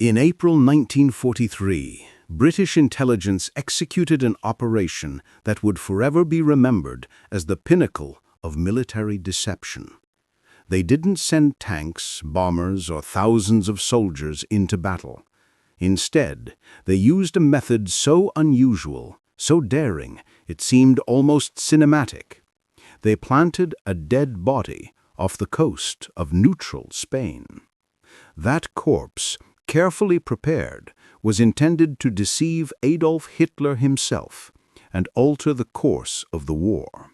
In April 1943, British intelligence executed an operation that would forever be remembered as the pinnacle of military deception. They didn't send tanks, bombers, or thousands of soldiers into battle. Instead, they used a method so unusual, so daring, it seemed almost cinematic. They planted a dead body off the coast of neutral Spain. That corpse, carefully prepared, was intended to deceive Adolf Hitler himself and alter the course of the war.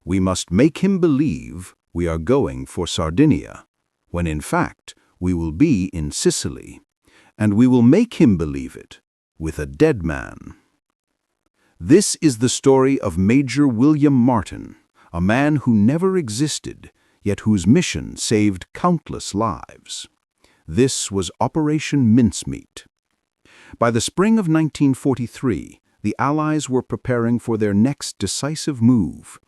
We must make him believe we are going for Sardinia, when in fact we will be in Sicily, and we will make him believe it with a dead man. This is the story of Major William Martin, a man who never existed, yet whose mission saved countless lives. This was Operation Mincemeat. By the spring of 1943, the Allies were preparing for their next decisive move.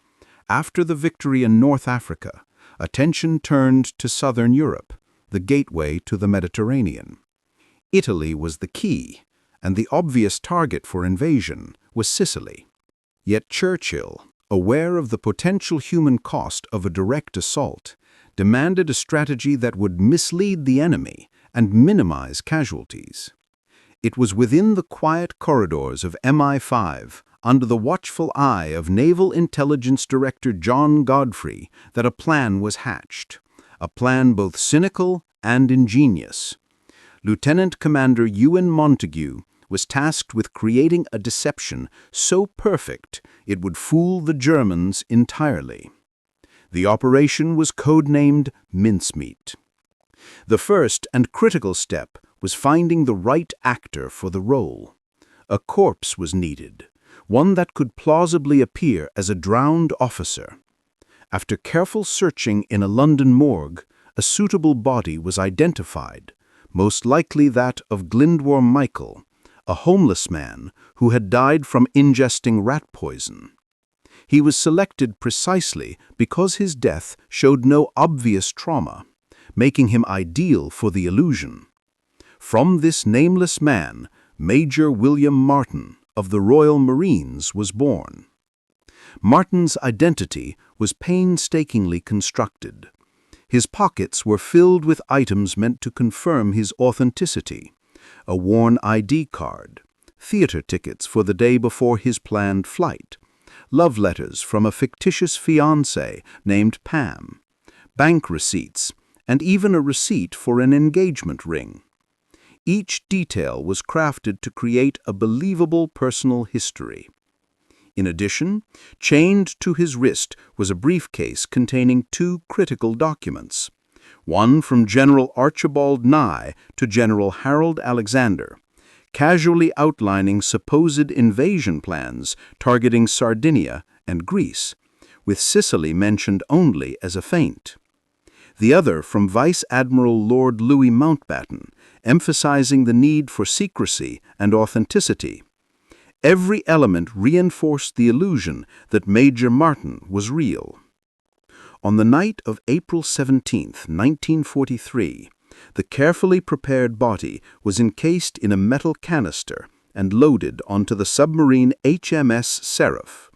After the victory in North Africa, attention turned to southern Europe, the gateway to the Mediterranean. Italy was the key, and the obvious target for invasion was Sicily. Yet Churchill, aware of the potential human cost of a direct assault, demanded a strategy that would mislead the enemy and minimize casualties. It was within the quiet corridors of MI5, under the watchful eye of Naval Intelligence Director John Godfrey, that a plan was hatched, a plan both cynical and ingenious. Lieutenant Commander Ewen Montagu was tasked with creating a deception so perfect it would fool the Germans entirely. The operation was codenamed Mincemeat. The first and critical step was finding the right actor for the role. A corpse was needed, one that could plausibly appear as a drowned officer. After careful searching in a London morgue, a suitable body was identified, most likely that of Glindworm Michael, a homeless man who had died from ingesting rat poison. He was selected precisely because his death showed no obvious trauma, making him ideal for the illusion. From this nameless man, Major William Martin of the Royal Marines was born. Martin's identity was painstakingly constructed. His pockets were filled with items meant to confirm his authenticity: a worn ID card, theater tickets for the day before his planned flight, love letters from a fictitious fiancée named Pam, bank receipts, and even a receipt for an engagement ring. Each detail was crafted to create a believable personal history. In addition, chained to his wrist was a briefcase containing two critical documents, one from General Archibald Nye to General Harold Alexander, casually outlining supposed invasion plans targeting Sardinia and Greece, with Sicily mentioned only as a feint. The other from Vice Admiral Lord Louis Mountbatten, emphasizing the need for secrecy and authenticity. Every element reinforced the illusion that Major Martin was real. On the night of April 17, 1943, the carefully prepared body was encased in a metal canister and loaded onto the submarine HMS Seraph.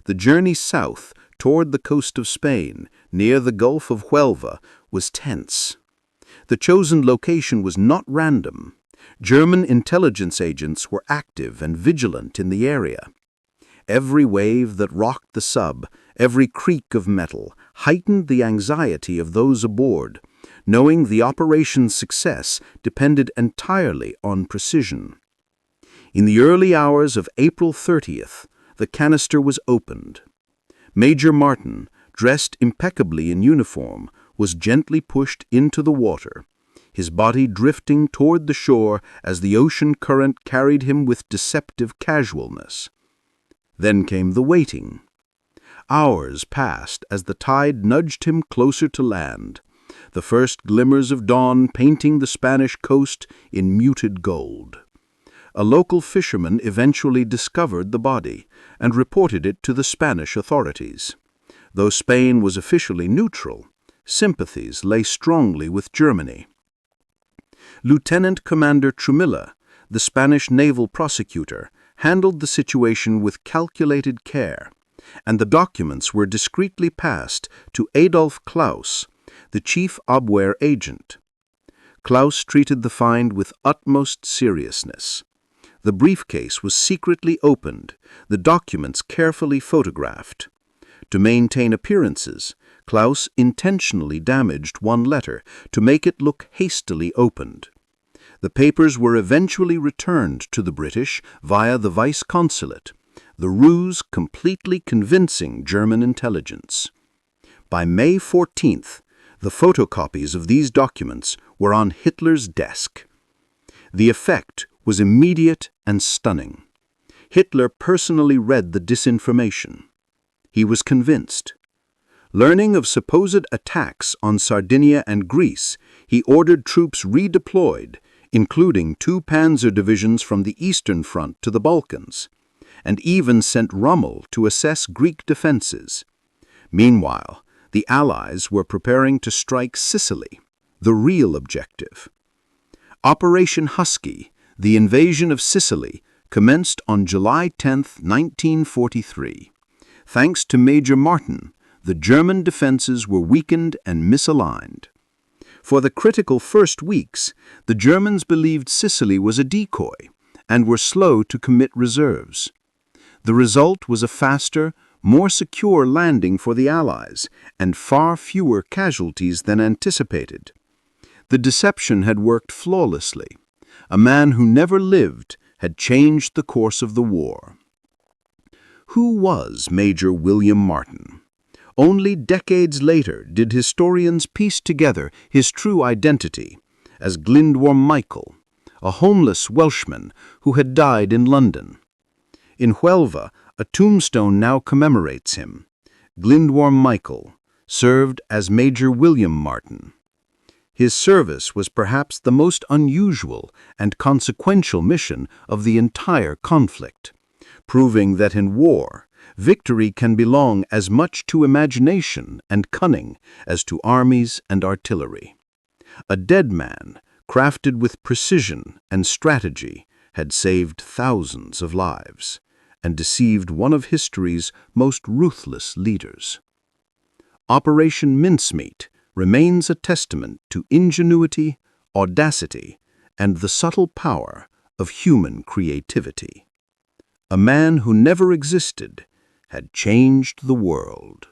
The journey south toward the coast of Spain, near the Gulf of Huelva, was tense. The chosen location was not random. German intelligence agents were active and vigilant in the area. Every wave that rocked the sub, every creak of metal, heightened the anxiety of those aboard, knowing the operation's success depended entirely on precision. In the early hours of April 30th, the canister was opened. Major Martin, dressed impeccably in uniform, was gently pushed into the water, his body drifting toward the shore as the ocean current carried him with deceptive casualness. Then came the waiting. Hours passed as the tide nudged him closer to land, the first glimmers of dawn painting the Spanish coast in muted gold. A local fisherman eventually discovered the body and reported it to the Spanish authorities. Though Spain was officially neutral, sympathies lay strongly with Germany. Lieutenant Commander Trumilla, the Spanish naval prosecutor, handled the situation with calculated care, and the documents were discreetly passed to Adolf Claus, the chief Abwehr agent. Claus treated the find with utmost seriousness. The briefcase was secretly opened, the documents carefully photographed. To maintain appearances, Claus intentionally damaged one letter to make it look hastily opened. The papers were eventually returned to the British via the vice consulate, the ruse completely convincing German intelligence. By May 14th, the photocopies of these documents were on Hitler's desk. The effect was immediate and stunning. Hitler personally read the disinformation. He was convinced. Learning of supposed attacks on Sardinia and Greece, he ordered troops redeployed, including 2 panzer divisions from the Eastern Front to the Balkans, and even sent Rommel to assess Greek defenses. Meanwhile, the Allies were preparing to strike Sicily, the real objective. Operation Husky, the invasion of Sicily, commenced on July 10, 1943. Thanks to Major Martin, the German defenses were weakened and misaligned. For the critical first weeks, the Germans believed Sicily was a decoy and were slow to commit reserves. The result was a faster, more secure landing for the Allies and far fewer casualties than anticipated. The deception had worked flawlessly. A man who never lived had changed the course of the war. Who was Major William Martin? Only decades later did historians piece together his true identity as Glyndwr Michael, a homeless Welshman who had died in London. In Huelva, a tombstone now commemorates him. Glyndwr Michael served as Major William Martin. His service was perhaps the most unusual and consequential mission of the entire conflict, proving that in war, victory can belong as much to imagination and cunning as to armies and artillery. A dead man, crafted with precision and strategy, had saved thousands of lives and deceived one of history's most ruthless leaders. Operation Mincemeat remains a testament to ingenuity, audacity, and the subtle power of human creativity. A man who never existed had changed the world.